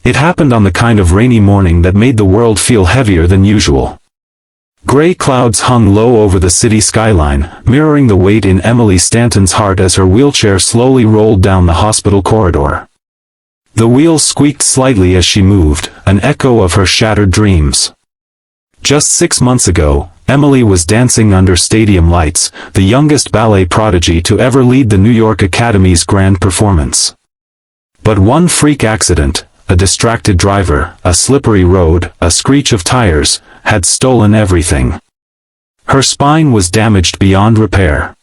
It happened on the kind of rainy morning that made the world feel heavier than usual. Gray clouds hung low over the city skyline, mirroring the weight in Emily Stanton's heart as her wheelchair slowly rolled down the hospital corridor. The wheels squeaked slightly as she moved, an echo of her shattered dreams. Just 6 months ago, Emily was dancing under stadium lights, the youngest ballet prodigy to ever lead the New York Academy's grand performance. But one freak accident, a distracted driver, a slippery road, a screech of tires, had stolen everything. Her spine was damaged beyond repair.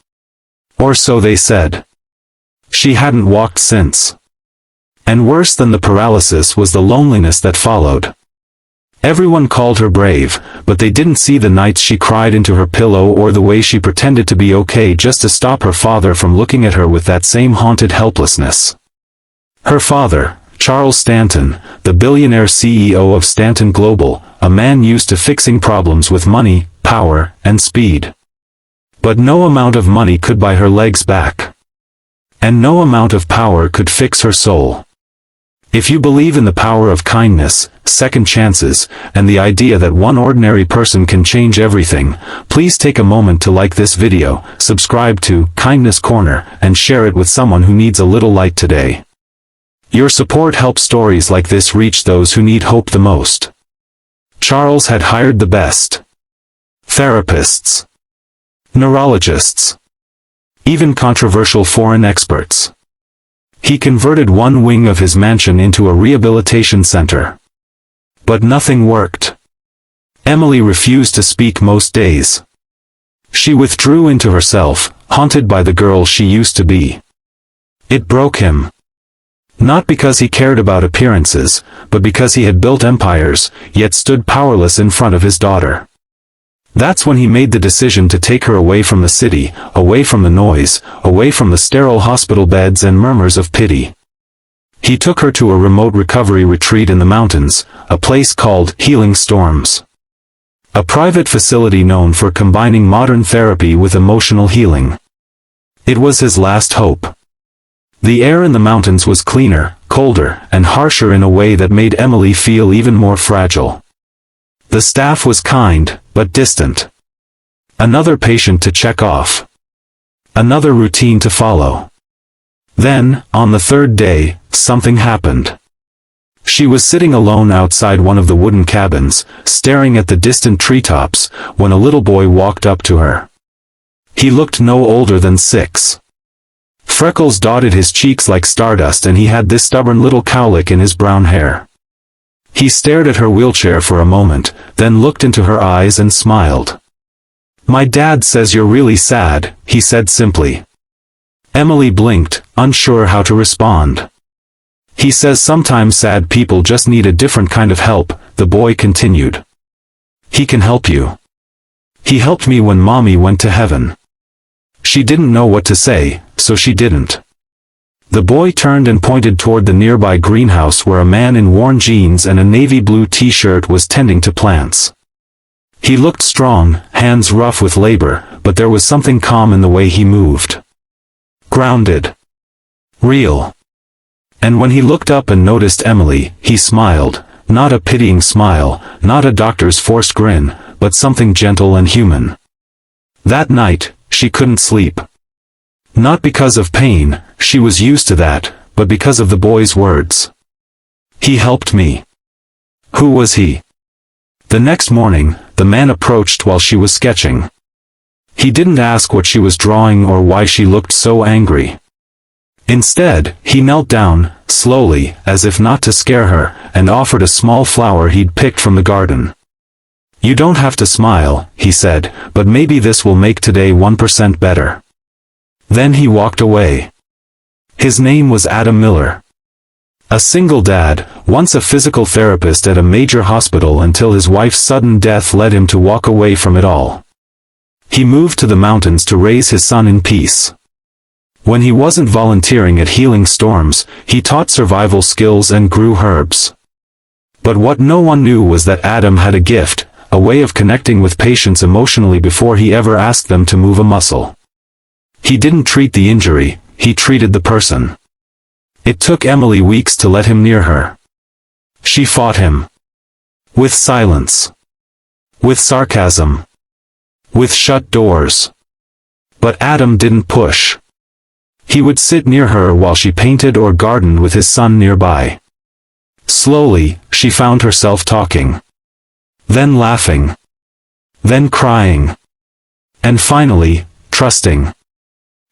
Or so they said. She hadn't walked since. And worse than the paralysis was the loneliness that followed. Everyone called her brave, but they didn't see the nights she cried into her pillow or the way she pretended to be okay just to stop her father from looking at her with that same haunted helplessness. Her father, Charles Stanton, the billionaire CEO of Stanton Global, a man used to fixing problems with money, power, and speed. But no amount of money could buy her legs back. And no amount of power could fix her soul. If you believe in the power of kindness, second chances, and the idea that one ordinary person can change everything, please take a moment to like this video, subscribe to Kindness Corner, and share it with someone who needs a little light today. Your support helps stories like this reach those who need hope the most. Charles had hired the best therapists, neurologists, even controversial foreign experts. He converted one wing of his mansion into a rehabilitation center. But nothing worked. Emily refused to speak most days. She withdrew into herself, haunted by the girl she used to be. It broke him. Not because he cared about appearances, but because he had built empires, yet stood powerless in front of his daughter. That's when he made the decision to take her away from the city, away from the noise, away from the sterile hospital beds and murmurs of pity. He took her to a remote recovery retreat in the mountains, a place called Healing Storms. A private facility known for combining modern therapy with emotional healing. It was his last hope. The air in the mountains was cleaner, colder, and harsher in a way that made Emily feel even more fragile. The staff was kind, but distant. Another patient to check off. Another routine to follow. Then, on the third day, something happened. She was sitting alone outside one of the wooden cabins, staring at the distant treetops, when a little boy walked up to her. He looked no older than 6. Freckles dotted his cheeks like stardust and he had this stubborn little cowlick in his brown hair. He stared at her wheelchair for a moment, then looked into her eyes and smiled. "My dad says you're really sad," he said simply. Emily blinked, unsure how to respond. "He says sometimes sad people just need a different kind of help," the boy continued. "He can help you. He helped me when Mommy went to heaven." She didn't know what to say, so she didn't. The boy turned and pointed toward the nearby greenhouse where a man in worn jeans and a navy blue t-shirt was tending to plants. He looked strong, hands rough with labor, but there was something calm in the way he moved. Grounded. Real. And when he looked up and noticed Emily, he smiled, not a pitying smile, not a doctor's forced grin, but something gentle and human. That night, she couldn't sleep. Not because of pain, she was used to that, but because of the boy's words. "He helped me." Who was he? The next morning, the man approached while she was sketching. He didn't ask what she was drawing or why she looked so angry. Instead, he knelt down, slowly, as if not to scare her, and offered a small flower he'd picked from the garden. "You don't have to smile," he said, "but maybe this will make today 1% better." Then he walked away. His name was Adam Miller. A single dad, once a physical therapist at a major hospital until his wife's sudden death led him to walk away from it all. He moved to the mountains to raise his son in peace. When he wasn't volunteering at Healing Storms, he taught survival skills and grew herbs. But what no one knew was that Adam had a gift, a way of connecting with patients emotionally before he ever asked them to move a muscle. He didn't treat the injury, he treated the person. It took Emily weeks to let him near her. She fought him. With silence. With sarcasm. With shut doors. But Adam didn't push. He would sit near her while she painted or gardened with his son nearby. Slowly, she found herself talking. Then laughing. Then crying. And finally, trusting.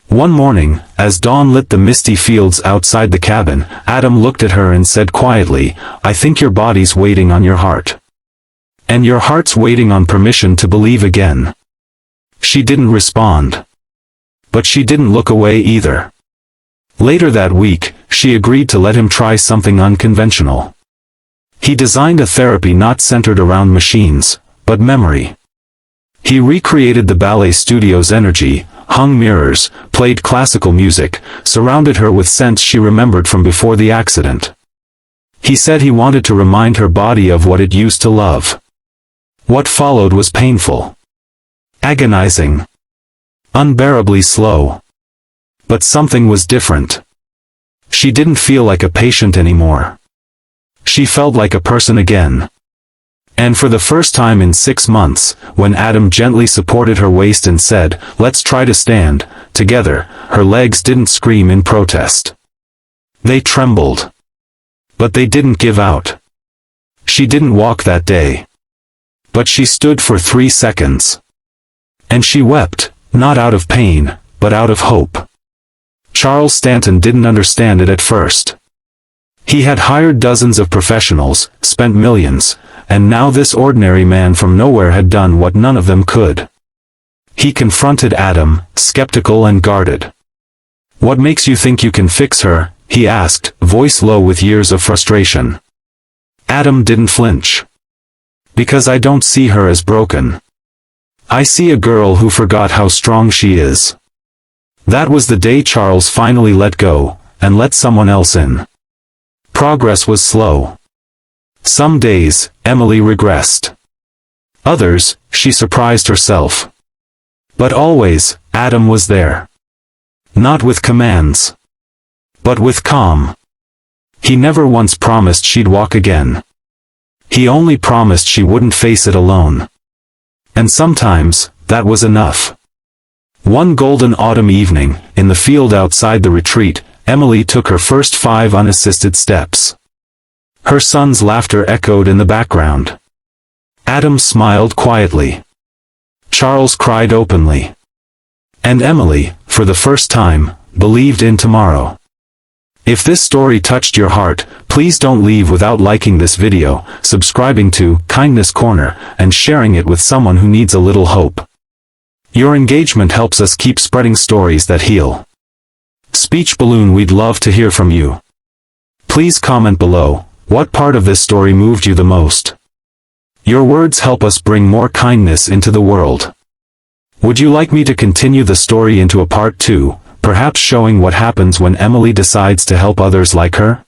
One morning, as dawn lit the misty fields outside the cabin, Adam looked at her and said quietly, "I think your body's waiting on your heart. And your heart's waiting on permission to believe again." She didn't respond. But she didn't look away either. Later that week, she agreed to let him try something unconventional. He designed a therapy not centered around machines, but memory. He recreated the ballet studio's energy, hung mirrors, played classical music, surrounded her with scents she remembered from before the accident. He said he wanted to remind her body of what it used to love. What followed was painful. Agonizing. Unbearably slow. But something was different. She didn't feel like a patient anymore. She felt like a person again. And for the first time in 6 months, when Adam gently supported her waist and said, "Let's try to stand together," her legs didn't scream in protest. They trembled. But they didn't give out. She didn't walk that day. But she stood for 3 seconds. And she wept, not out of pain, but out of hope. Charles Stanton didn't understand it at first. He had hired dozens of professionals, spent millions, and now this ordinary man from nowhere had done what none of them could. He confronted Adam, skeptical and guarded. "What makes you think you can fix her?" he asked, voice low with years of frustration. Adam didn't flinch. "Because I don't see her as broken. I see a girl who forgot how strong she is." That was the day Charles finally let go, and let someone else in. Progress was slow. Some days, Emily regressed. Others, she surprised herself. But always, Adam was there. Not with commands. But with calm. He never once promised she'd walk again. He only promised she wouldn't face it alone. And sometimes, that was enough. One golden autumn evening, in the field outside the retreat, Emily took her first 5 unassisted steps. Her son's laughter echoed in the background. Adam smiled quietly. Charles cried openly. And Emily, for the first time, believed in tomorrow. If this story touched your heart, please don't leave without liking this video, subscribing to Kindness Corner, and sharing it with someone who needs a little hope. Your engagement helps us keep spreading stories that heal. Speech Balloon, we'd love to hear from you. Please comment below, what part of this story moved you the most? Your words help us bring more kindness into the world. Would you like me to continue the story into a part 2, perhaps showing what happens when Emily decides to help others like her?